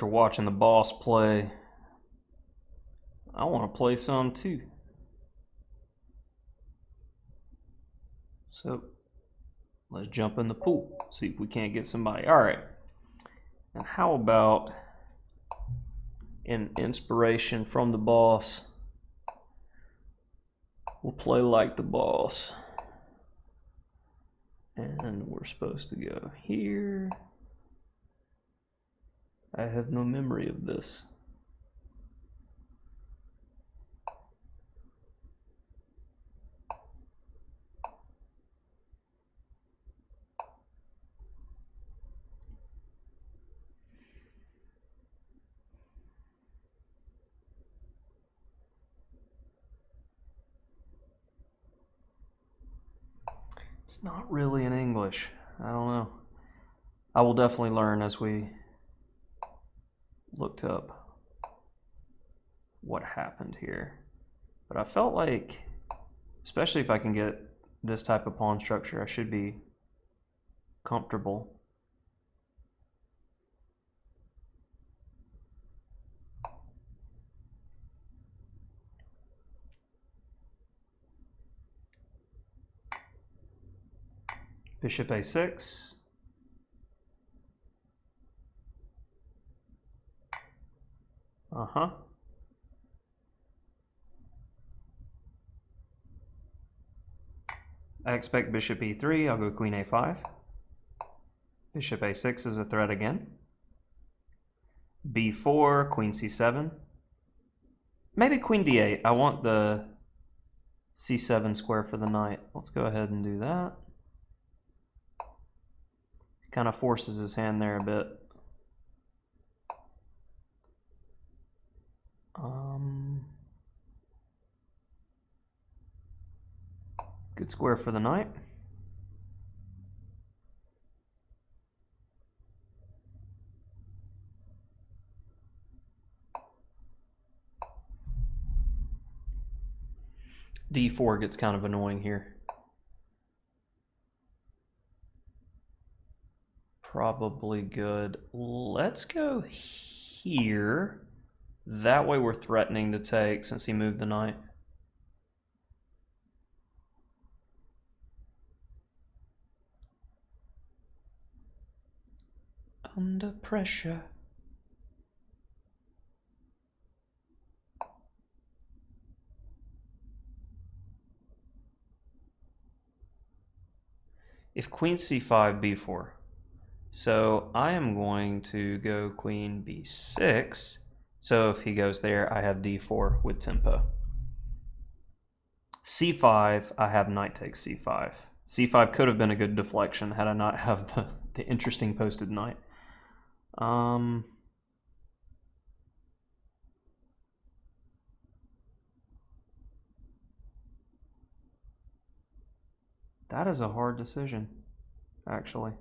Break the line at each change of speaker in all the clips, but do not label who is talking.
after watching the boss play, I want to play some too. So let's jump in the pool, see if we can't get somebody. All right. And how about in inspiration from the boss, we'll play like the boss. And we're supposed to go here. I have no memory of this. It's not really in English. I don't know. I will definitely learn as we looked up what happened here. But I felt like, especially if I can get this type of pawn structure, I should be comfortable. Bishop a6. Uh-huh. I expect bishop e3. I'll go queen a5. Bishop a6 is a threat again. b4, queen c7. Maybe queen d8. I want the c7 square for the knight. Let's go ahead and do that. Kind of forces his hand there a bit. Good square for the knight. d4 gets kind of annoying here. Probably good. Let's go here. That way we're threatening to take since he moved the knight. Under pressure. If queen c5, b4. So I am going to go queen b6. So if he goes there, I have d4 with tempo. c5, I have knight takes c5. c5 could have been a good deflection had I not have the interesting posted knight. That is a hard decision, actually.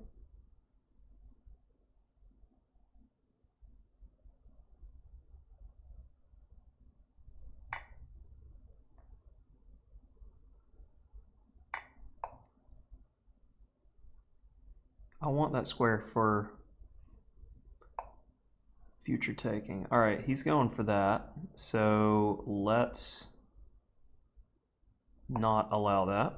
I want that square for future taking. All right, he's going for that. So let's not allow that.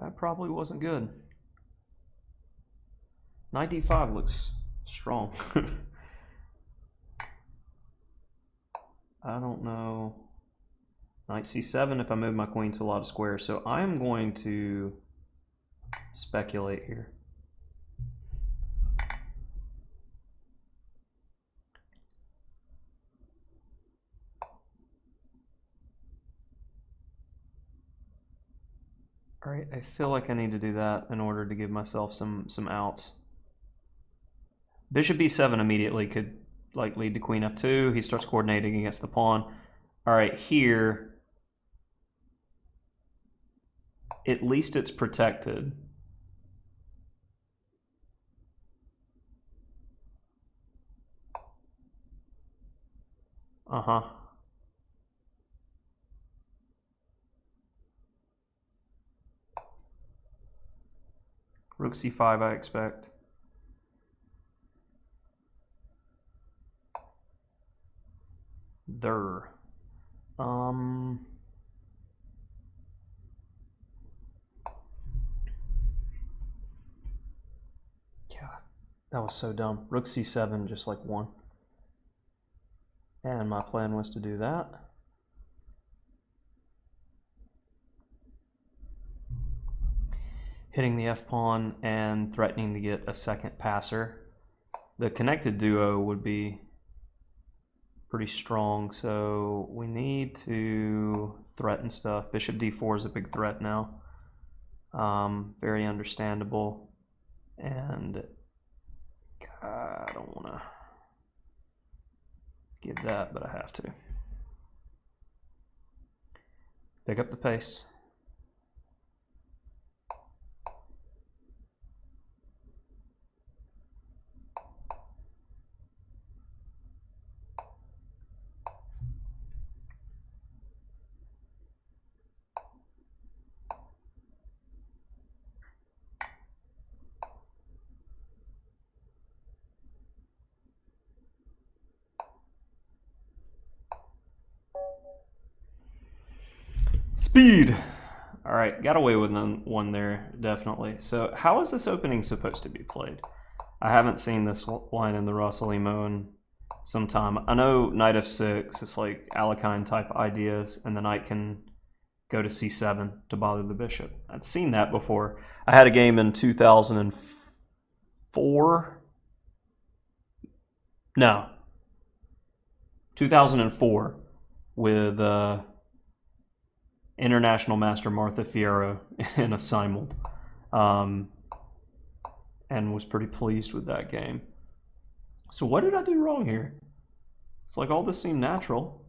That probably wasn't good. Knight d5 looks strong. I don't know. Knight c7 if I move my queen to a lot of squares. So I'm going to speculate here. All right, I feel like I need to do that in order to give myself some outs. Bishop b7 immediately could like lead to queen f2. He starts coordinating against the pawn. All right, here, at least it's protected. Uh-huh. Rook c5, I expect. There. Yeah, that was so dumb. Rook c7 just like won. And my plan was to do that. Hitting the f-pawn and threatening to get a second passer. The connected duo would be pretty strong, so we need to threaten stuff. Bishop d4 is a big threat now. Very understandable. And I don't want to give that, but I have to. Pick up the pace. Speed! Alright, got away with one there, definitely. So how is this opening supposed to be played? I haven't seen this line in the Rossolimo in some time. I know knight f6, it's like Alekhine type ideas, and the knight can go to c7 to bother the bishop. I'd seen that before. I had a game in 2004. No. 2004 with international master Martha Fierro in a simul, and was pretty pleased with that game. So what did I do wrong here? It's like all this seemed natural.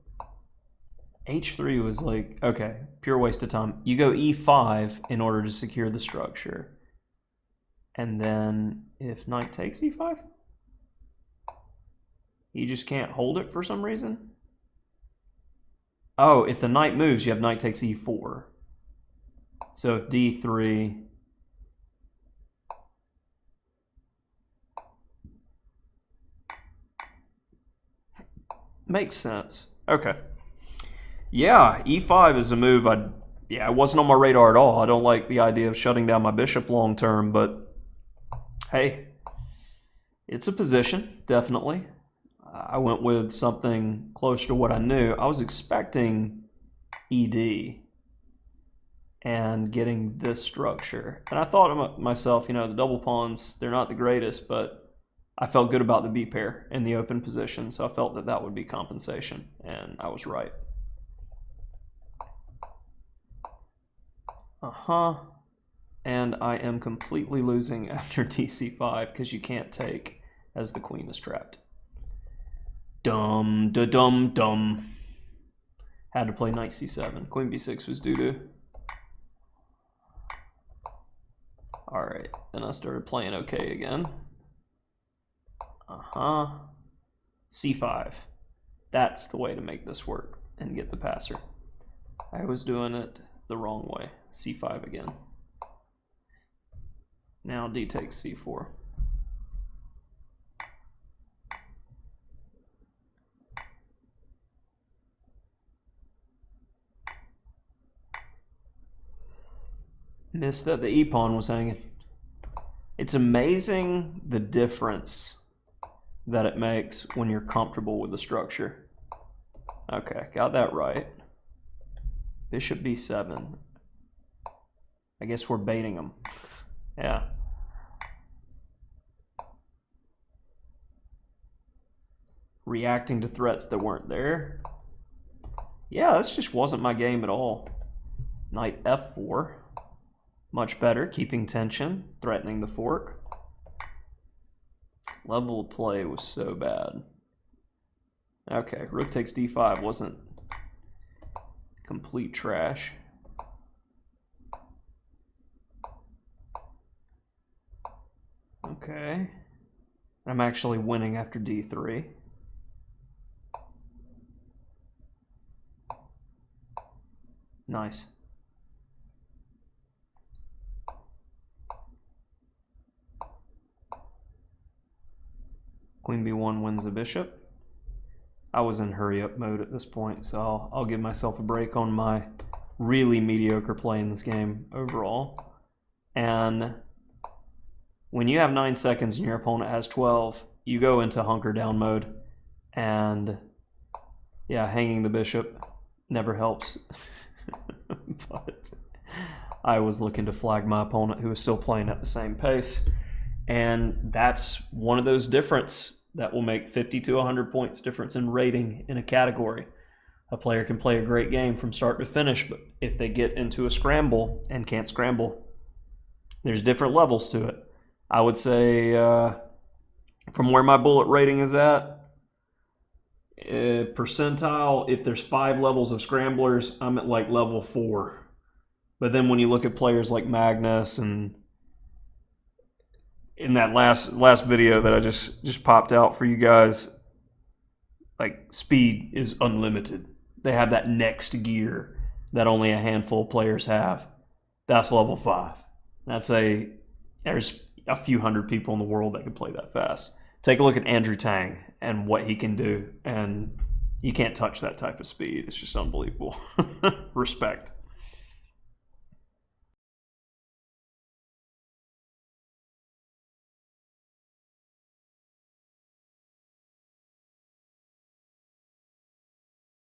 H3 was like, okay, pure waste of time. You go E5 in order to secure the structure. And then if knight takes E5, you just can't hold it for some reason. Oh, if the knight moves, you have knight takes E4. So if D3... Makes sense. Okay. Yeah, E5 is a move it wasn't on my radar at all. I don't like the idea of shutting down my bishop long term, but hey, it's a position, definitely. I went with something closer to what I knew. I was expecting ED and getting this structure. And I thought to myself, you know, the double pawns, they're not the greatest, but I felt good about the B pair in the open position, so I felt that that would be compensation, and I was right. And I am completely losing after TC5 because you can't take as the queen is trapped. Dum da dum dum. Had to play knight c7. Queen b6 was doo-doo. Alright, then I started playing okay again. C5. That's the way to make this work and get the passer. I was doing it the wrong way. C5 again. Now D takes C4. Missed that the E-pawn was hanging. It's amazing the difference that it makes when you're comfortable with the structure. Okay, got that right. Bishop B7. I guess we're baiting them. Yeah. Reacting to threats that weren't there. Yeah, this just wasn't my game at all. Knight F4. Much better, keeping tension, threatening the fork. Level of play was so bad. Okay, rook takes D5 wasn't complete trash. Okay. I'm actually winning after D3. Nice. Queen b1 wins the bishop. I was in hurry up mode at this point, so I'll give myself a break on my really mediocre play in this game overall. And when you have 9 seconds and your opponent has 12, you go into hunker down mode. And yeah, hanging the bishop never helps. But I was looking to flag my opponent who was still playing at the same pace. And that's one of those differences that will make 50 to 100 points difference in rating in a category. A player can play a great game from start to finish, but if they get into a scramble and can't scramble, there's different levels to it. I would say from where my bullet rating is at, percentile, if there's 5 levels of scramblers, I'm at like level 4. But then when you look at players like Magnus, and in that last video that I just popped out for you guys, like, speed is unlimited. They have that next gear that only a handful of players have. That's level 5. There's a few hundred people in the world that can play that fast. Take a look at Andrew Tang and what he can do, and you can't touch that type of speed. It's just unbelievable. Respect.